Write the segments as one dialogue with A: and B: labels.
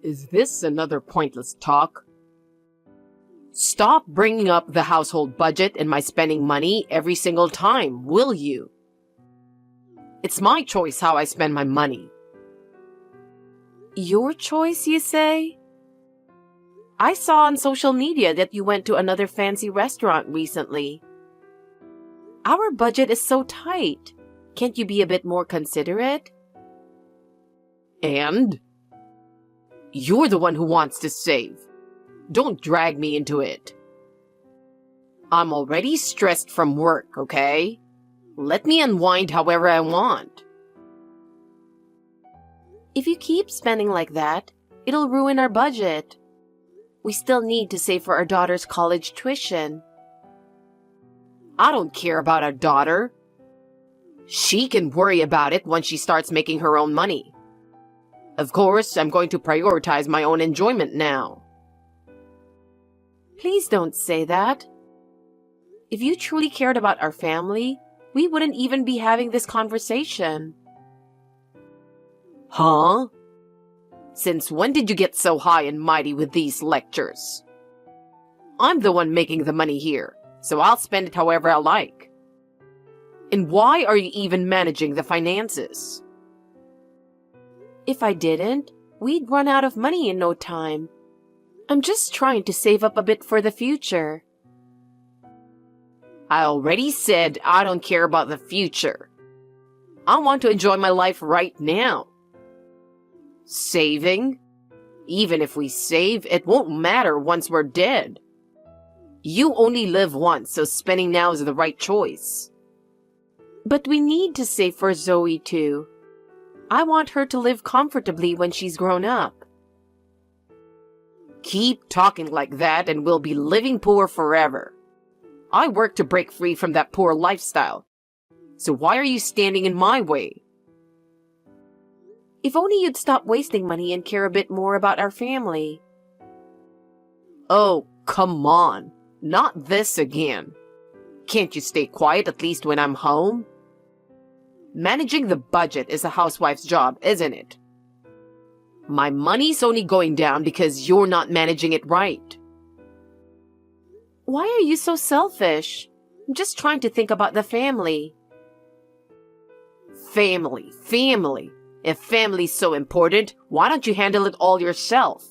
A: Is this another pointless talk? Stop bringing up the household budget and my spending money every single time, will you? It's my choice how I spend my money.
B: Your choice, you say? I saw on social media that you went to another fancy restaurant recently. Our budget is so tight. Can't you be a bit more considerate?
A: And? You're the one who wants to save. Don't drag me into it. I'm already stressed from work, okay? Let me unwind however I want.
B: If you keep spending like that, it'll ruin our budget. We still need to save for our daughter's college tuition.
A: I don't care about our daughter. She can worry about it once she starts making her own money. Of course, I'm going to prioritize my own enjoyment now.
B: Please don't say that. If you truly cared about our family, we wouldn't even be having this conversation.
A: Huh? Since when did you get so high and mighty with these lectures? I'm the one making the money here, so I'll spend it however I like. And why are you even managing the finances?
B: If I didn't, we'd run out of money in no time. I'm just trying to save up a bit for the future.
A: I already said I don't care about the future. I want to enjoy my life right now. Saving? Even if we save, it won't matter once we're dead. You only live once, so spending now is the right choice.
B: But we need to save for Zoe too. I want her to live comfortably when she's grown up.
A: Keep talking like that and we'll be living poor forever. I work to break free from that poor lifestyle. So why are you standing in my way?
B: If only you'd stop wasting money and care a bit more about our family.
A: Oh, come on. Not this again. Can't you stay quiet at least when I'm home? Managing the budget is a housewife's job, isn't it? My money's only going down because you're not managing it right.
B: Why are you so selfish? I'm just trying to think about the family.
A: Family. If family's so important, why don't you handle it all yourself?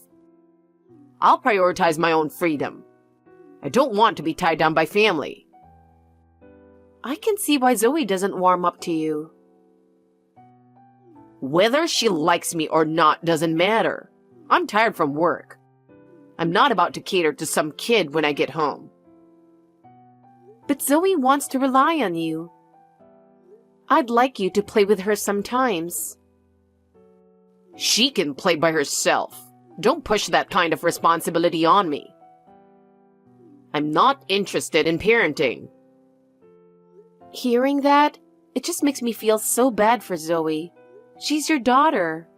A: I'll prioritize my own freedom. I don't want to be tied down by family.
B: I can see why Zoe doesn't warm up to you.
A: Whether she likes me or not doesn't matter. I'm tired from work. I'm not about to cater to some kid when I get home.
B: But Zoe wants to rely on you. I'd like you to play with her sometimes.
A: She can play by herself. Don't push that kind of responsibility on me. I'm not interested in parenting.
B: Hearing that, it just makes me feel so bad for Zoe. She's your daughter.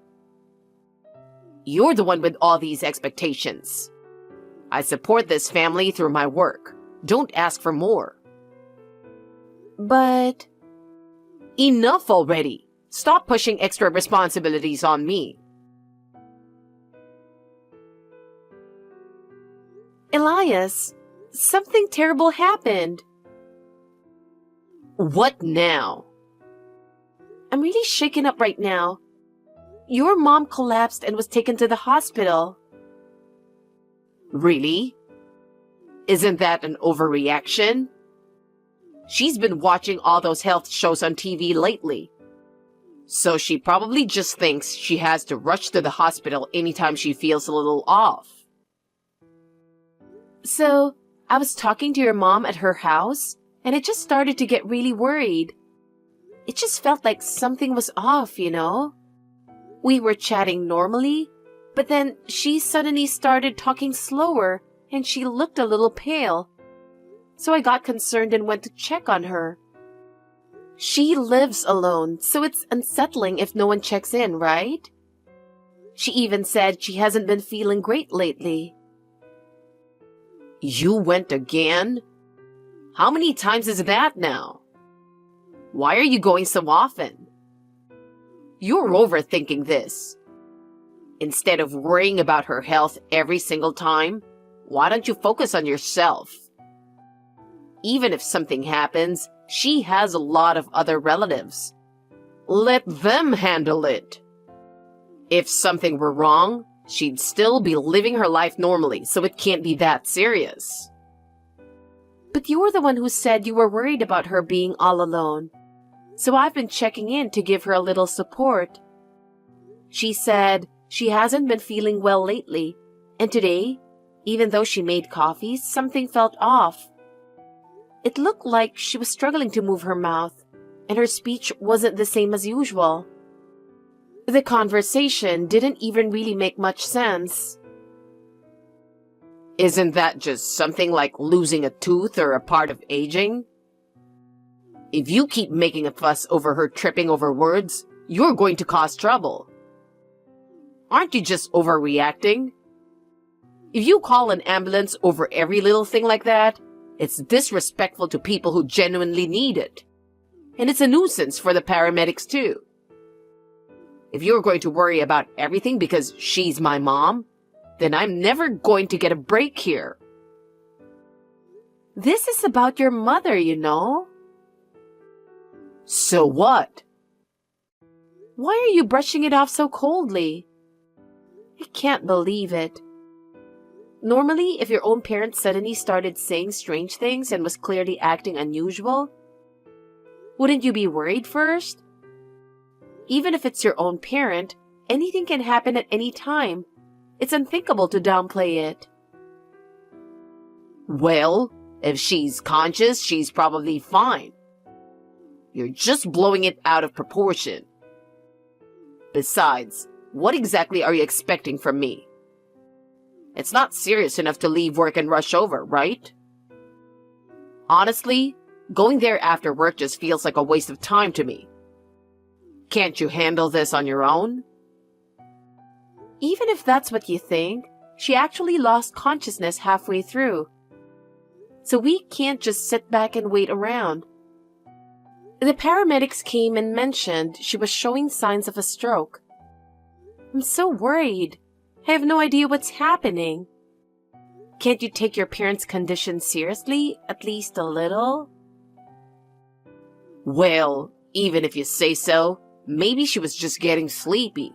A: You're the one with all these expectations. I support this family through my work. Don't ask for more.
B: But...
A: Enough already. Stop pushing extra responsibilities on me.
B: Elias, something terrible happened.
A: What now?
B: I'm really shaken up right now. Your mom collapsed and was taken to the hospital.
A: Really? Isn't that an overreaction? She's been watching all those health shows on TV lately. So she probably just thinks she has to rush to the hospital anytime she feels a little off.
B: So, I was talking to your mom at her house, and it just started to get really worried. It just felt like something was off, you know? We were chatting normally, but then she suddenly started talking slower, and she looked a little pale. So I got concerned and went to check on her. She lives alone, so it's unsettling if no one checks in, right? She even said she hasn't been feeling great lately.
A: You went again? How many times is that now? Why are you going so often? You're overthinking this. Instead of worrying about her health every single time, why don't you focus on yourself? Even if something happens, she has a lot of other relatives. Let them handle it. If something were wrong, she'd still be living her life normally, so it can't be that serious.
B: But you're the one who said you were worried about her being all alone. So I've been checking in to give her a little support. She said she hasn't been feeling well lately, and today, even though she made coffee, something felt off. It looked like she was struggling to move her mouth, and her speech wasn't the same as usual. The conversation didn't even really make much sense.
A: Isn't that just something like losing a tooth or a part of aging? If you keep making a fuss over her tripping over words, you're going to cause trouble. Aren't you just overreacting? If you call an ambulance over every little thing like that, it's disrespectful to people who genuinely need it. And it's a nuisance for the paramedics too. If you're going to worry about everything because she's my mom, then I'm never going to get a break here.
B: This is about your mother, you know.
A: So what?
B: Why are you brushing it off so coldly? I can't believe it. Normally, if your own parents suddenly started saying strange things and was clearly acting unusual, wouldn't you be worried first? Even if it's your own parent, anything can happen at any time. It's unthinkable to downplay it.
A: Well, if she's conscious, she's probably fine. You're just blowing it out of proportion. Besides, what exactly are you expecting from me? It's not serious enough to leave work and rush over, right? Honestly, going there after work just feels like a waste of time to me. Can't you handle this on your own?
B: Even if that's what you think, she actually lost consciousness halfway through. So we can't just sit back and wait around. The paramedics came and mentioned she was showing signs of a stroke. I'm so worried. I have no idea what's happening. Can't you take your parents' condition seriously, at least a little?
A: Well, even if you say so, maybe she was just getting sleepy.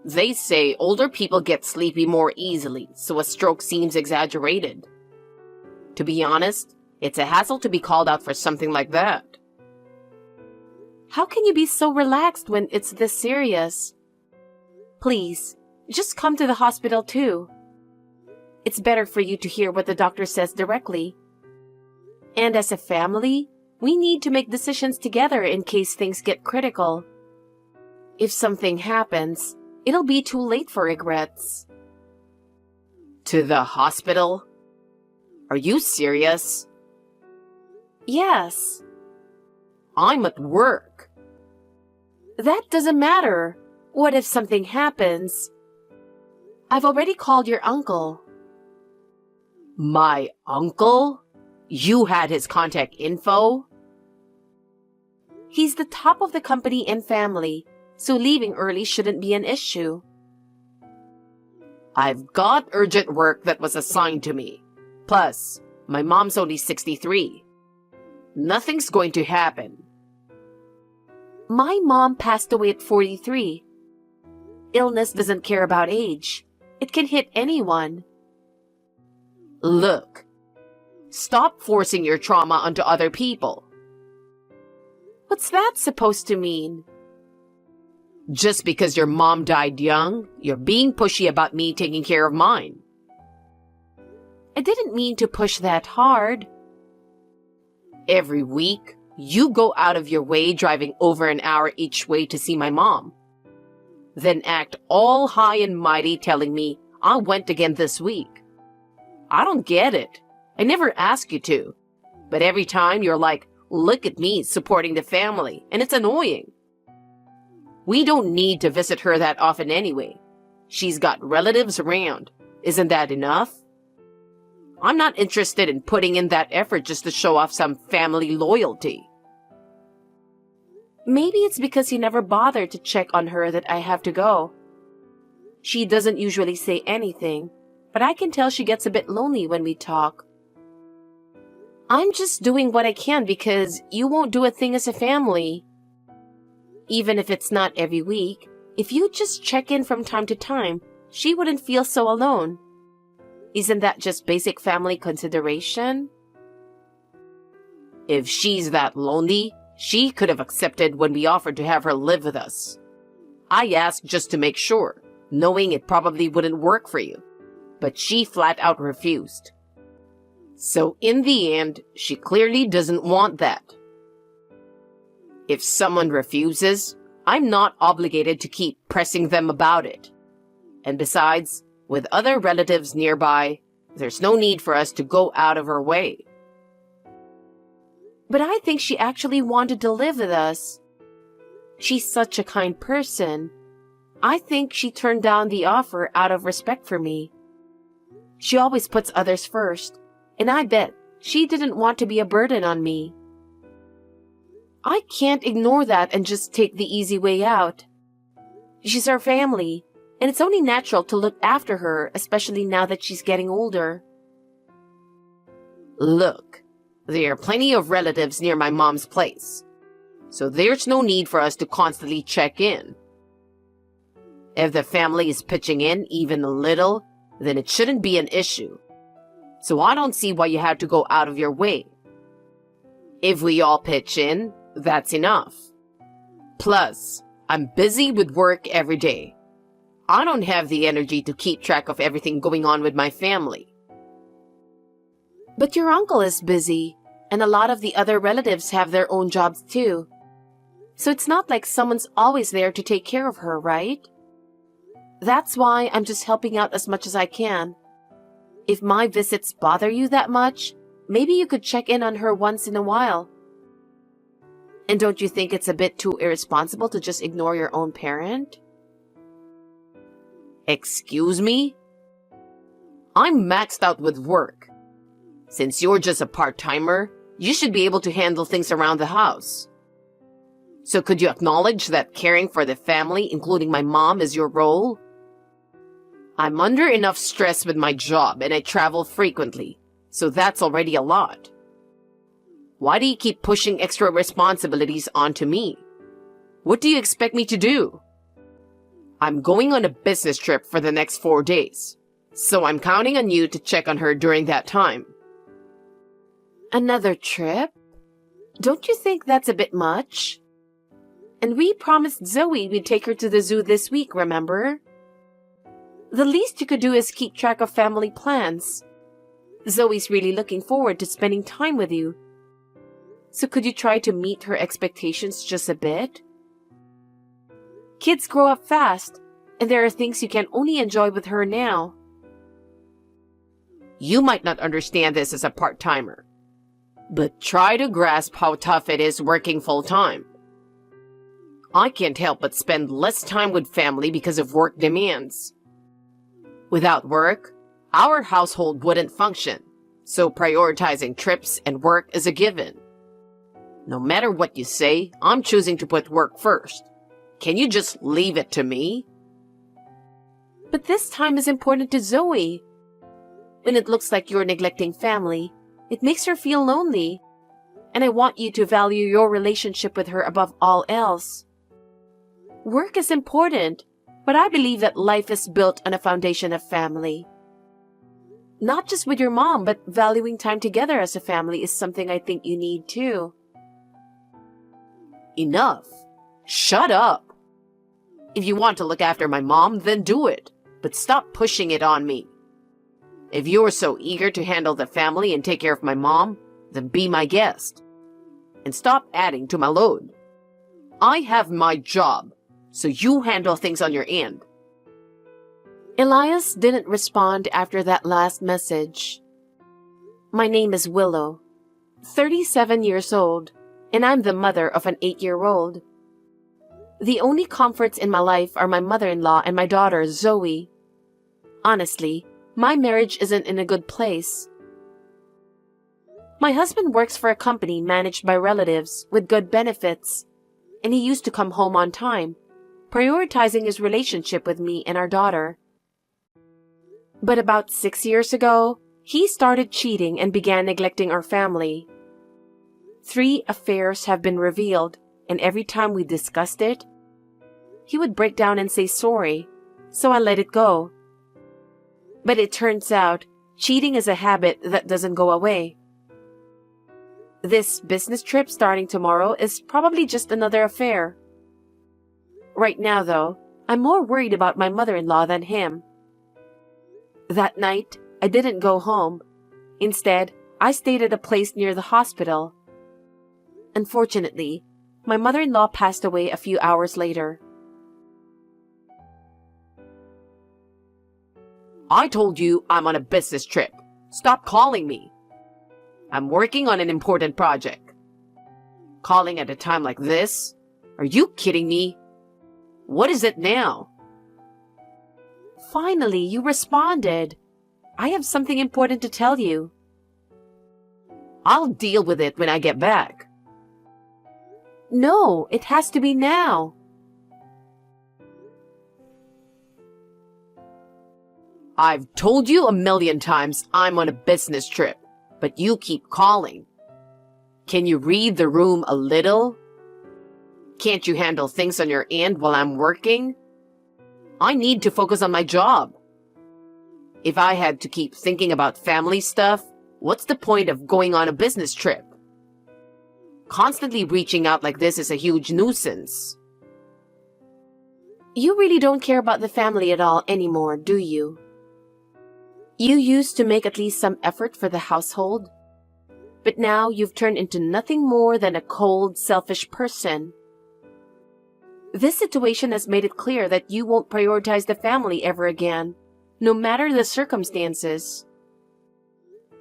A: They say older people get sleepy more easily, so a stroke seems exaggerated. To be honest, it's a hassle to be called out for something like that.
B: How can you be so relaxed when it's this serious? Please, just come to the hospital too. It's better for you to hear what the doctor says directly. And as a family, we need to make decisions together in case things get critical. If something happens, it'll be too late for regrets.
A: To the hospital? Are you serious?
B: Yes.
A: I'm at work.
B: That doesn't matter. What if something happens? I've already called your uncle.
A: My uncle? You had his contact info?
B: He's the top of the company and family, so leaving early shouldn't be an issue.
A: I've got urgent work that was assigned to me. Plus, my mom's only 63. Nothing's going to happen.
B: My mom passed away at 43. Illness doesn't care about age. It can hit anyone.
A: Look, stop forcing your trauma onto other people.
B: What's that supposed to mean?
A: Just because your mom died young, you're being pushy about me taking care of mine.
B: I didn't mean to push that hard.
A: Every week, you go out of your way driving over an hour each way to see my mom. Then act all high and mighty telling me I went again this week. I don't get it. I never ask you to. But every time you're like, look at me supporting the family, and it's annoying. We don't need to visit her that often anyway. She's got relatives around. Isn't that enough? I'm not interested in putting in that effort just to show off some family loyalty.
B: Maybe it's because you never bothered to check on her that I have to go. She doesn't usually say anything, but I can tell she gets a bit lonely when we talk. I'm just doing what I can because you won't do a thing as a family. Even if it's not every week, if you just check in from time to time, she wouldn't feel so alone. Isn't that just basic family consideration?
A: If she's that lonely, she could have accepted when we offered to have her live with us. I asked just to make sure, knowing it probably wouldn't work for you, but she flat out refused. So in the end, she clearly doesn't want that. If someone refuses, I'm not obligated to keep pressing them about it. And besides, with other relatives nearby, there's no need for us to go out of our way.
B: But I think she actually wanted to live with us. She's such a kind person. I think she turned down the offer out of respect for me. She always puts others first, and I bet she didn't want to be a burden on me. I can't ignore that and just take the easy way out. She's our family, and it's only natural to look after her, especially now that she's getting older.
A: Look, there are plenty of relatives near my mom's place, so there's no need for us to constantly check in. If the family is pitching in even a little, then it shouldn't be an issue. So I don't see why you have to go out of your way. If we all pitch in, that's enough. Plus, I'm busy with work every day. I don't have the energy to keep track of everything going on with my family.
B: But your uncle is busy, and a lot of the other relatives have their own jobs too. So it's not like someone's always there to take care of her, right? That's why I'm just helping out as much as I can. If my visits bother you that much, maybe you could check in on her once in a while. And don't you think it's a bit too irresponsible to just ignore your own parent?
A: Excuse me? I'm maxed out with work. Since you're just a part-timer, you should be able to handle things around the house. So could you acknowledge that caring for the family, including my mom, is your role? I'm under enough stress with my job and I travel frequently, so that's already a lot. Why do you keep pushing extra responsibilities onto me? What do you expect me to do? I'm going on a business trip for the next 4 days, so I'm counting on you to check on her during that time.
B: Another trip? Don't you think that's a bit much? And we promised Zoe we'd take her to the zoo this week, remember? The least you could do is keep track of family plans. Zoe's really looking forward to spending time with you. So could you try to meet her expectations just a bit? Kids grow up fast, and there are things you can only enjoy with her now.
A: You might not understand this as a part-timer, but try to grasp how tough it is working full-time. I can't help but spend less time with family because of work demands. Without work, our household wouldn't function, so prioritizing trips and work is a given. No matter what you say, I'm choosing to put work first. Can you just leave it to me?
B: But this time is important to Zoe. When it looks like you're neglecting family, it makes her feel lonely. And I want you to value your relationship with her above all else. Work is important, but I believe that life is built on a foundation of family. Not just with your mom, but valuing time together as a family is something I think you need too.
A: Enough. Shut up. If you want to look after my mom, then do it, but stop pushing it on me. If you're so eager to handle the family and take care of my mom, then be my guest. And stop adding to my load. I have my job, so you handle things on your end.
B: Elias didn't respond after that last message. My name is Willow, 37 years old, and I'm the mother of an 8-year-old. The only comforts in my life are my mother-in-law and my daughter, Zoe. Honestly, my marriage isn't in a good place. My husband works for a company managed by relatives with good benefits, and he used to come home on time, prioritizing his relationship with me and our daughter. But about 6 years ago, he started cheating and began neglecting our family. 3 affairs have been revealed, and every time we discussed it, he would break down and say sorry, so I let it go. But it turns out, cheating is a habit that doesn't go away. This business trip starting tomorrow is probably just another affair. Right now, though, I'm more worried about my mother-in-law than him. That night, I didn't go home. Instead, I stayed at a place near the hospital. Unfortunately, my mother-in-law passed away a few hours later.
A: I told you I'm on a business trip. Stop calling me. I'm working on an important project. Calling at a time like this? Are you kidding me? What is it now?
B: Finally, you responded. I have something important to tell you.
A: I'll deal with it when I get back.
B: No, it has to be now.
A: I've told you a million times I'm on a business trip, but you keep calling. Can you read the room a little? Can't you handle things on your end while I'm working? I need to focus on my job. If I had to keep thinking about family stuff, what's the point of going on a business trip? Constantly reaching out like this is a huge nuisance.
B: You really don't care about the family at all anymore, do you? You used to make at least some effort for the household, but now you've turned into nothing more than a cold, selfish person. This situation has made it clear that you won't prioritize the family ever again, no matter the circumstances.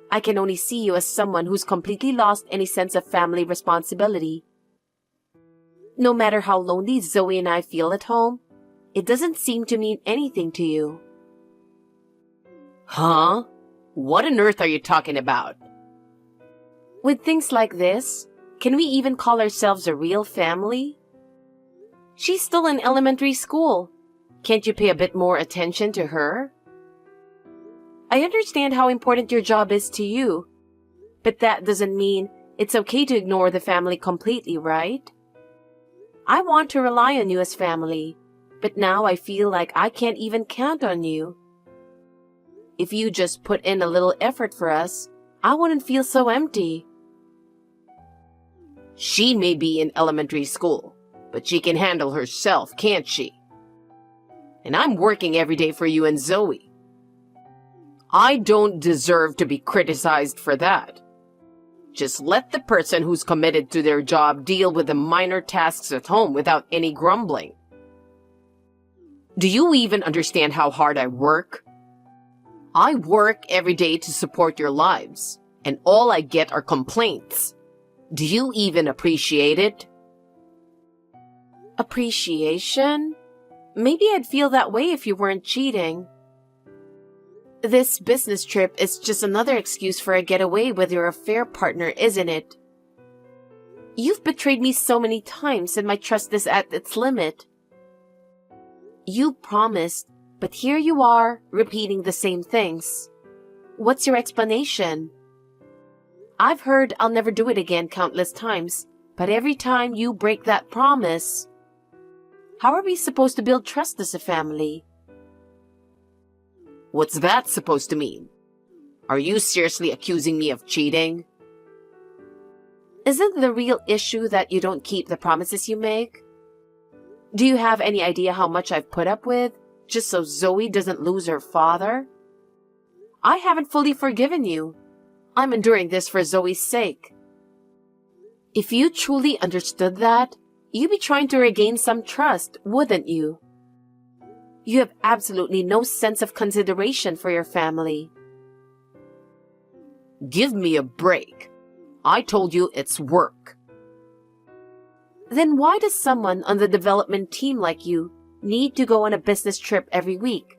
B: I can only see you as someone who's completely lost any sense of family responsibility. No matter how lonely Zoe and I feel at home, it doesn't seem to mean anything to you.
A: Huh? What on earth are you talking about?
B: With things like this, can we even call ourselves a real family? She's still in elementary school. Can't you pay a bit more attention to her? I understand how important your job is to you, but that doesn't mean it's okay to ignore the family completely, right? I want to rely on you as family, but now I feel like I can't even count on you. If you just put in a little effort for us, I wouldn't feel so empty.
A: She may be in elementary school, but she can handle herself, can't she? And I'm working every day for you and Zoe. I don't deserve to be criticized for that. Just let the person who's committed to their job deal with the minor tasks at home without any grumbling. Do you even understand how hard I work? I work every day to support your lives, and all I get are complaints. Do you even appreciate it?
B: Appreciation? Maybe I'd feel that way if you weren't cheating. This business trip is just another excuse for a getaway with your affair partner, isn't it? You've betrayed me so many times and my trust is at its limit. You promised, but here you are, repeating the same things. What's your explanation? I've heard I'll never do it again countless times, but every time you break that promise, how are we supposed to build trust as a family?
A: What's that supposed to mean? Are you seriously accusing me of cheating?
B: Isn't the real issue that you don't keep the promises you make? Do you have any idea how much I've put up with, just so Zoe doesn't lose her father? I haven't fully forgiven you. I'm enduring this for Zoe's sake. If you truly understood that, you'd be trying to regain some trust, wouldn't you? You have absolutely no sense of consideration for your family.
A: Give me a break. I told you it's work.
B: Then why does someone on the development team like you need to go on a business trip every week?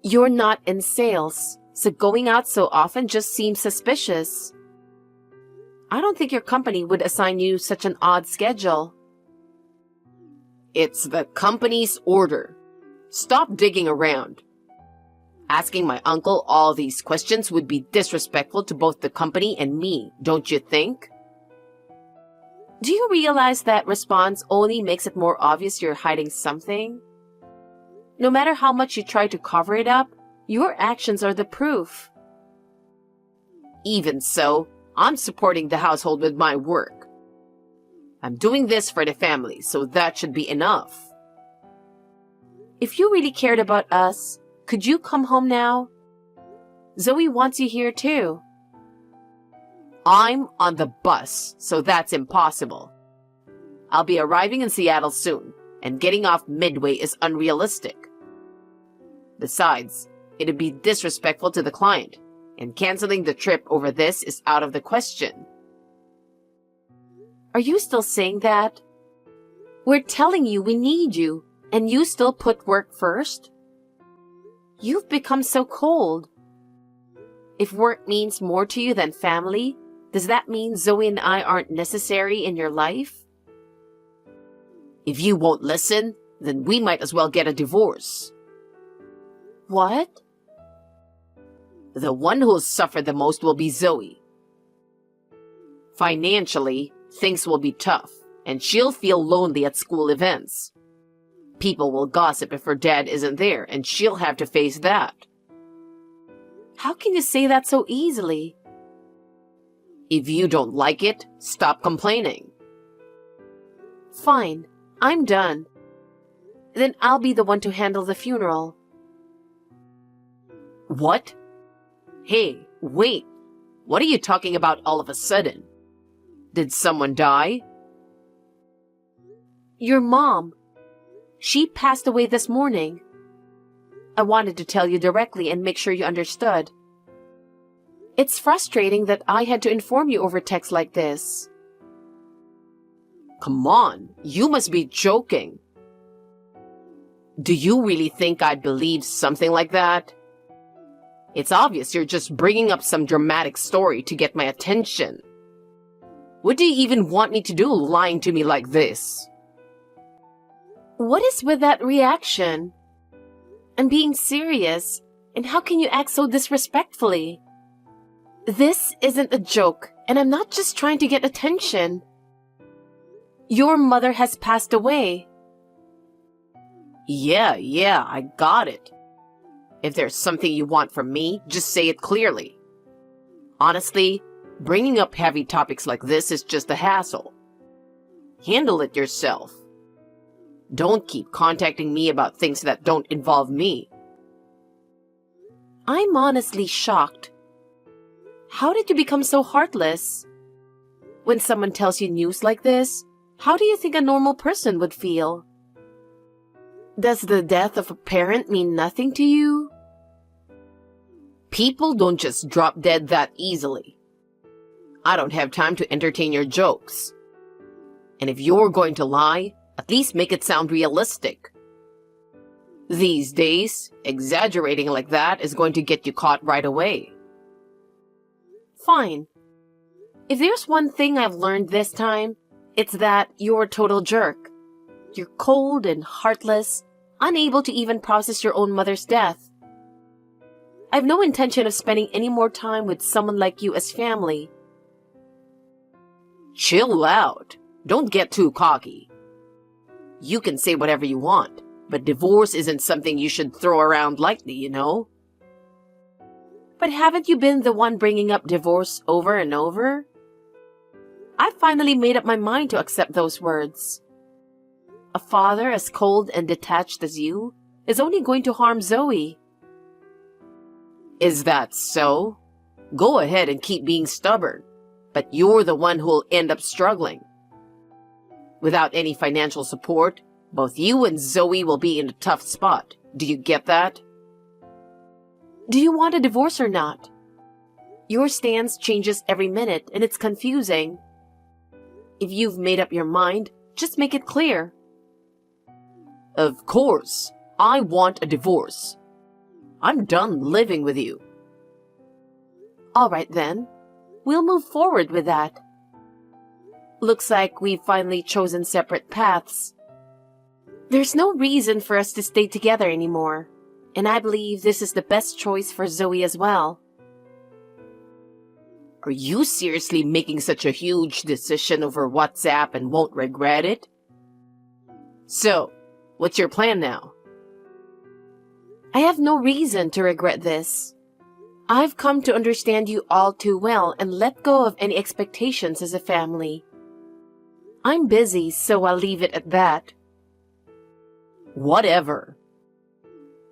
B: You're not in sales, so going out so often just seems suspicious. I don't think your company would assign you such an odd schedule.
A: It's the company's order. Stop digging around. Asking my uncle all these questions would be disrespectful to both the company and me, don't you think?
B: Do you realize that response only makes it more obvious you're hiding something? No matter how much you try to cover it up, your actions are the proof.
A: Even so, I'm supporting the household with my work. I'm doing this for the family, so that should be enough.
B: If you really cared about us, could you come home now? Zoe wants you here too.
A: I'm on the bus, so that's impossible. I'll be arriving in Seattle soon, and getting off midway is unrealistic. Besides, it'd be disrespectful to the client, and canceling the trip over this is out of the question.
B: Are you still saying that? We're telling you we need you, and you still put work first? You've become so cold. If work means more to you than family, does that mean Zoe and I aren't necessary in your life?
A: If you won't listen, then we might as well get a divorce.
B: What?
A: The one who'll suffer the most will be Zoe. Financially, things will be tough, and she'll feel lonely at school events. People will gossip if her dad isn't there, and she'll have to face that.
B: How can you say that so easily?
A: If you don't like it, stop complaining.
B: Fine, I'm done. Then I'll be the one to handle the funeral.
A: What? Hey, wait. What are you talking about all of a sudden? Did someone die?
B: Your mom. She passed away this morning. I wanted to tell you directly and make sure you understood. It's frustrating that I had to inform you over text like this.
A: Come on, you must be joking. Do you really think I'd believe something like that? It's obvious you're just bringing up some dramatic story to get my attention. What do you even want me to do lying to me like this?
B: What is with that reaction? I'm being serious, and how can you act so disrespectfully? This isn't a joke, and I'm not just trying to get attention. Your mother has passed away.
A: Yeah, I got it. If there's something you want from me, just say it clearly. Honestly, bringing up heavy topics like this is just a hassle. Handle it yourself. Don't keep contacting me about things that don't involve me.
B: I'm honestly shocked. How did you become so heartless? When someone tells you news like this, how do you think a normal person would feel? Does the death of a parent mean nothing to you?
A: People don't just drop dead that easily. I don't have time to entertain your jokes. And if you're going to lie, at least make it sound realistic. These days, exaggerating like that is going to get you caught right away.
B: Fine. If there's one thing I've learned this time, it's that you're a total jerk. You're cold and heartless, unable to even process your own mother's death. I have no intention of spending any more time with someone like you as family.
A: Chill out. Don't get too cocky. You can say whatever you want, but divorce isn't something you should throw around lightly, you know?
B: But haven't you been the one bringing up divorce over and over? I finally made up my mind to accept those words. A father as cold and detached as you is only going to harm Zoe.
A: Is that so? Go ahead and keep being stubborn, but you're the one who'll end up struggling. Without any financial support, both you and Zoe will be in a tough spot. Do you get that?
B: Do you want a divorce or not? Your stance changes every minute and it's confusing. If you've made up your mind, just make it clear.
A: Of course, I want a divorce. I'm done living with you.
B: All right then, we'll move forward with that. Looks like we've finally chosen separate paths. There's no reason for us to stay together anymore, and I believe this is the best choice for Zoe as well.
A: Are you seriously making such a huge decision over WhatsApp and won't regret it? So, what's your plan now?
B: I have no reason to regret this. I've come to understand you all too well and let go of any expectations as a family. I'm busy, so I'll leave it at that.
A: Whatever.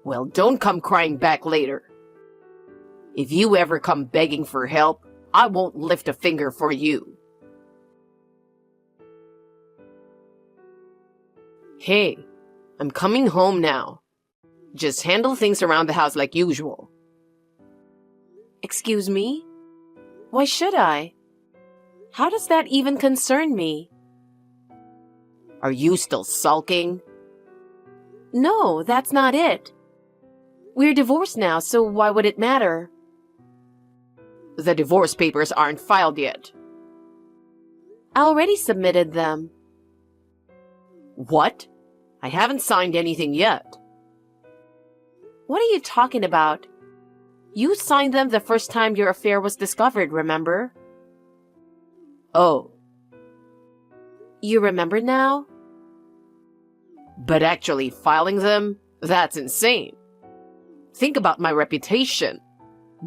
A: Well, don't come crying back later. If you ever come begging for help, I won't lift a finger for you. Hey, I'm coming home now. Just handle things around the house like usual.
B: Excuse me? Why should I? How does that even concern me?
A: Are you still sulking?
B: No, that's not it. We're divorced now, so why would it matter?
A: The divorce papers aren't filed yet.
B: I already submitted them.
A: What? I haven't signed anything yet.
B: What are you talking about? You signed them the first time your affair was discovered, remember?
A: Oh.
B: You remember now?
A: But actually filing them? That's insane. Think about my reputation.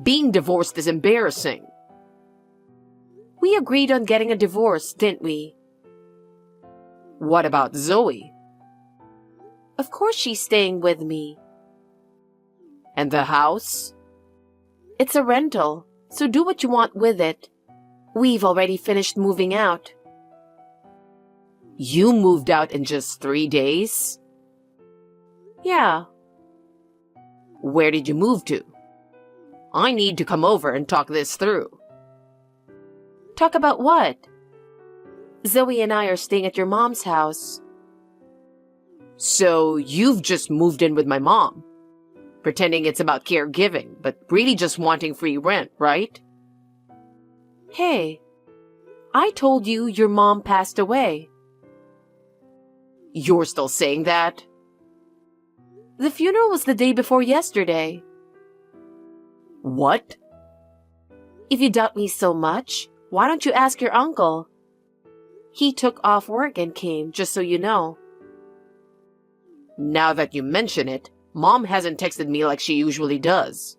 A: Being divorced is embarrassing.
B: We agreed on getting a divorce, didn't we?
A: What about Zoe?
B: Of course she's staying with me.
A: And the house?
B: It's a rental, so do what you want with it. We've already finished moving out.
A: You moved out in just 3 days?
B: Yeah.
A: Where did you move to? I need to come over and talk this through.
B: Talk about what? Zoe and I are staying at your mom's house.
A: So you've just moved in with my mom, pretending it's about caregiving, but really just wanting free rent, right?
B: Hey, I told you your mom passed away.
A: You're still saying that?
B: The funeral was the day before yesterday.
A: What?
B: If you doubt me so much, why don't you ask your uncle? He took off work and came, just so you know.
A: Now that you mention it, Mom hasn't texted me like she usually does.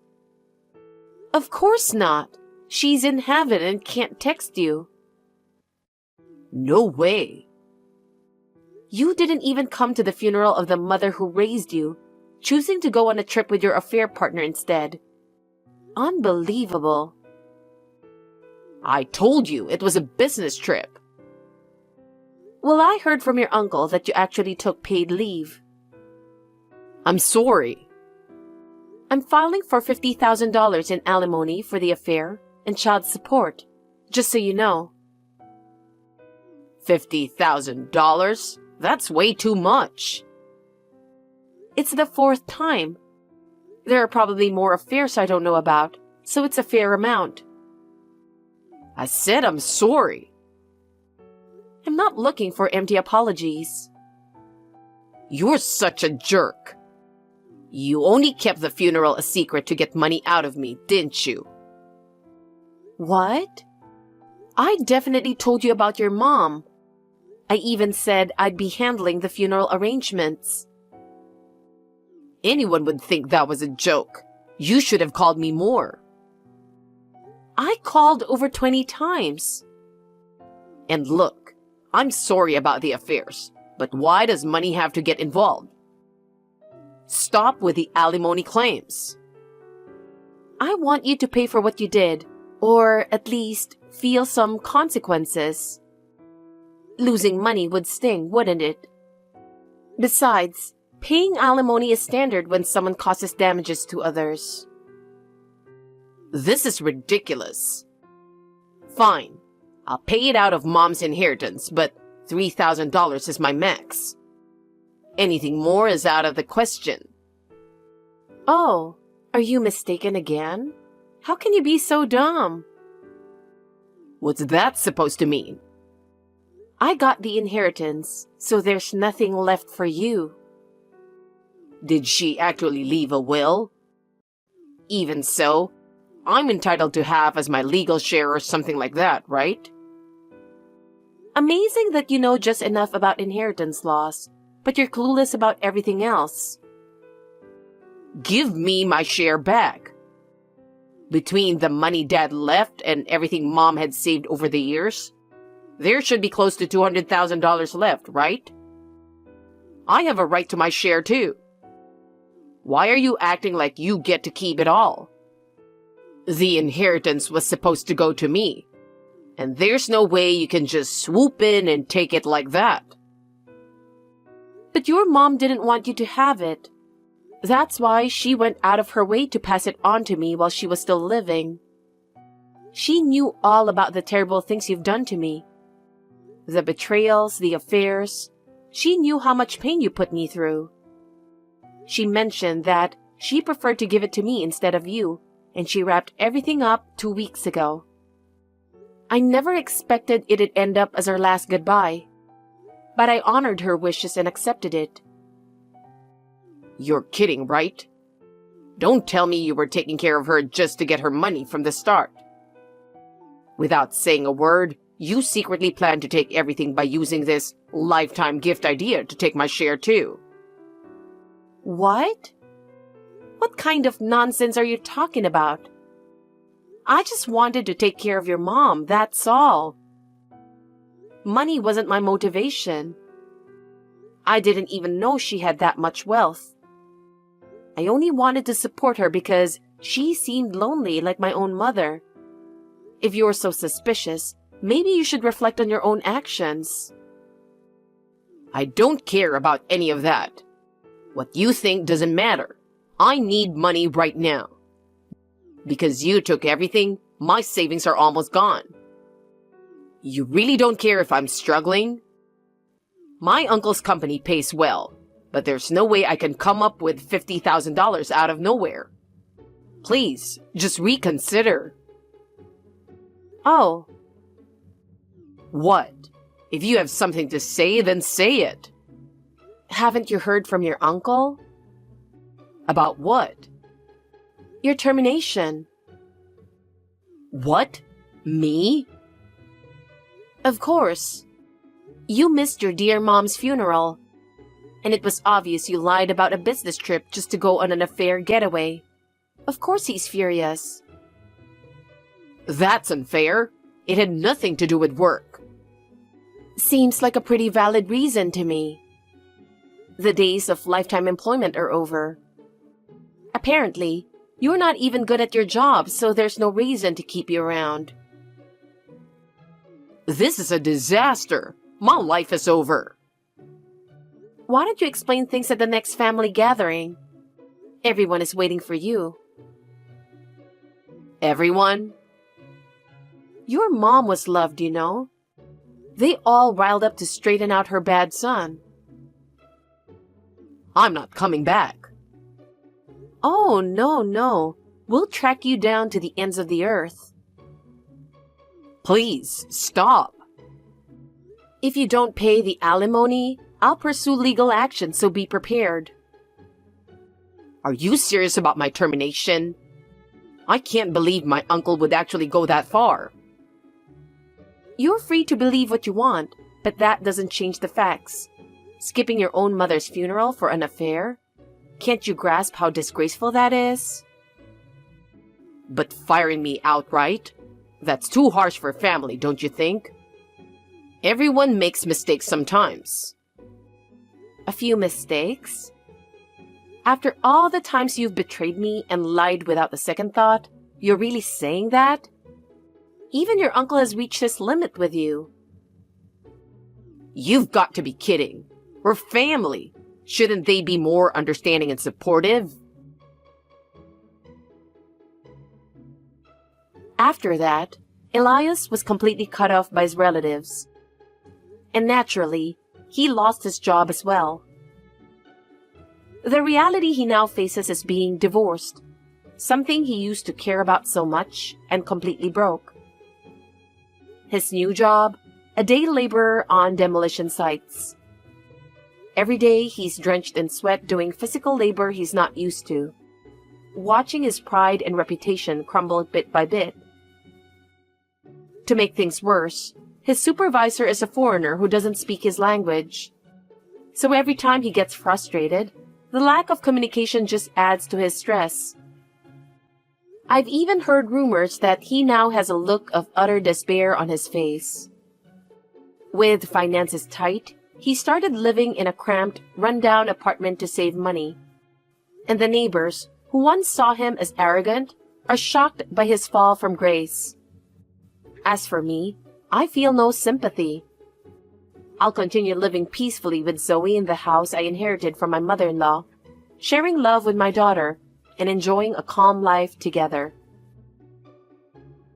B: Of course not. She's in heaven and can't text you.
A: No way.
B: You didn't even come to the funeral of the mother who raised you, choosing to go on a trip with your affair partner instead. Unbelievable.
A: I told you it was a business trip.
B: Well, I heard from your uncle that you actually took paid leave.
A: I'm sorry.
B: I'm filing for $50,000 in alimony for the affair and child support, just so you know.
A: $50,000? That's way too much.
B: It's the 4th time. There are probably more affairs I don't know about, so it's a fair amount.
A: I said I'm sorry.
B: I'm not looking for empty apologies.
A: You're such a jerk. You only kept the funeral a secret to get money out of me, didn't you?
B: What? I definitely told you about your mom. I even said I'd be handling the funeral arrangements.
A: Anyone would think that was a joke. You should have called me more.
B: I called over 20 times.
A: And look, I'm sorry about the affairs, but why does money have to get involved? Stop with the alimony claims.
B: I want you to pay for what you did, or at least feel some consequences. Losing money would sting, wouldn't it? Besides, paying alimony is standard when someone causes damages to others.
A: This is ridiculous. Fine, I'll pay it out of Mom's inheritance, but $3,000 is my max. Anything more is out of the question.
B: Oh, are you mistaken again? How can you be so dumb?
A: What's that supposed to mean?
B: I got the inheritance, so there's nothing left for you.
A: Did she actually leave a will? Even so, I'm entitled to half as my legal share or something like that, right?
B: Amazing that you know just enough about inheritance laws, but you're clueless about everything else.
A: Give me my share back. Between the money Dad left and everything Mom had saved over the years, there should be close to $200,000 left, right? I have a right to my share too. Why are you acting like you get to keep it all? The inheritance was supposed to go to me, and there's no way you can just swoop in and take it like that.
B: But your mom didn't want you to have it. That's why she went out of her way to pass it on to me while she was still living. She knew all about the terrible things you've done to me. The betrayals, the affairs. She knew how much pain you put me through. She mentioned that she preferred to give it to me instead of you, and she wrapped everything up 2 weeks ago. I never expected it'd end up as our last goodbye, but I honored her wishes and accepted it.
A: You're kidding, right? Don't tell me you were taking care of her just to get her money from the start. Without saying a word, you secretly planned to take everything by using this lifetime gift idea to take my share too.
B: What? What kind of nonsense are you talking about? I just wanted to take care of your mom, that's all. Money wasn't my motivation. I didn't even know she had that much wealth. I only wanted to support her because she seemed lonely like my own mother. If you're so suspicious, maybe you should reflect on your own actions.
A: I don't care about any of that. What you think doesn't matter. I need money right now. Because you took everything, my savings are almost gone. You really don't care if I'm struggling? My uncle's company pays well, but there's no way I can come up with $50,000 out of nowhere. Please, just reconsider.
B: Oh.
A: What? If you have something to say, then say it.
B: Haven't you heard from your uncle?
A: About what?
B: Your termination.
A: What? Me?
B: Of course. You missed your dear mom's funeral, and it was obvious you lied about a business trip just to go on an affair getaway. Of course he's furious.
A: That's unfair. It had nothing to do with work.
B: Seems like a pretty valid reason to me. The days of lifetime employment are over. Apparently, you're not even good at your job, so there's no reason to keep you around.
A: This is a disaster. My life is over.
B: Why don't you explain things at the next family gathering? Everyone is waiting for you.
A: Everyone?
B: Your mom was loved, you know. They all riled up to straighten out her bad son.
A: I'm not coming back.
B: Oh, no. We'll track you down to the ends of the earth.
A: Please, stop.
B: If you don't pay the alimony, I'll pursue legal action, so be prepared.
A: Are you serious about my termination? I can't believe my uncle would actually go that far.
B: You're free to believe what you want, but that doesn't change the facts. Skipping your own mother's funeral for an affair? Can't you grasp how disgraceful that is?
A: But firing me outright? That's too harsh for family, don't you think? Everyone makes mistakes sometimes.
B: A few mistakes? After all the times you've betrayed me and lied without a second thought, you're really saying that? Even your uncle has reached his limit with you.
A: You've got to be kidding. We're family. Shouldn't they be more understanding and supportive?
B: After that, Elias was completely cut off by his relatives. And naturally, he lost his job as well. The reality he now faces is being divorced, something he used to care about so much and completely broke. His new job, a day laborer on demolition sites. Every day, he's drenched in sweat doing physical labor he's not used to, watching his pride and reputation crumble bit by bit. To make things worse, his supervisor is a foreigner who doesn't speak his language. So every time he gets frustrated, the lack of communication just adds to his stress. I've even heard rumors that he now has a look of utter despair on his face. With finances tight, he started living in a cramped, run-down apartment to save money. And the neighbors, who once saw him as arrogant, are shocked by his fall from grace. As for me, I feel no sympathy. I'll continue living peacefully with Zoe in the house I inherited from my mother-in-law, sharing love with my daughter, and enjoying a calm life together.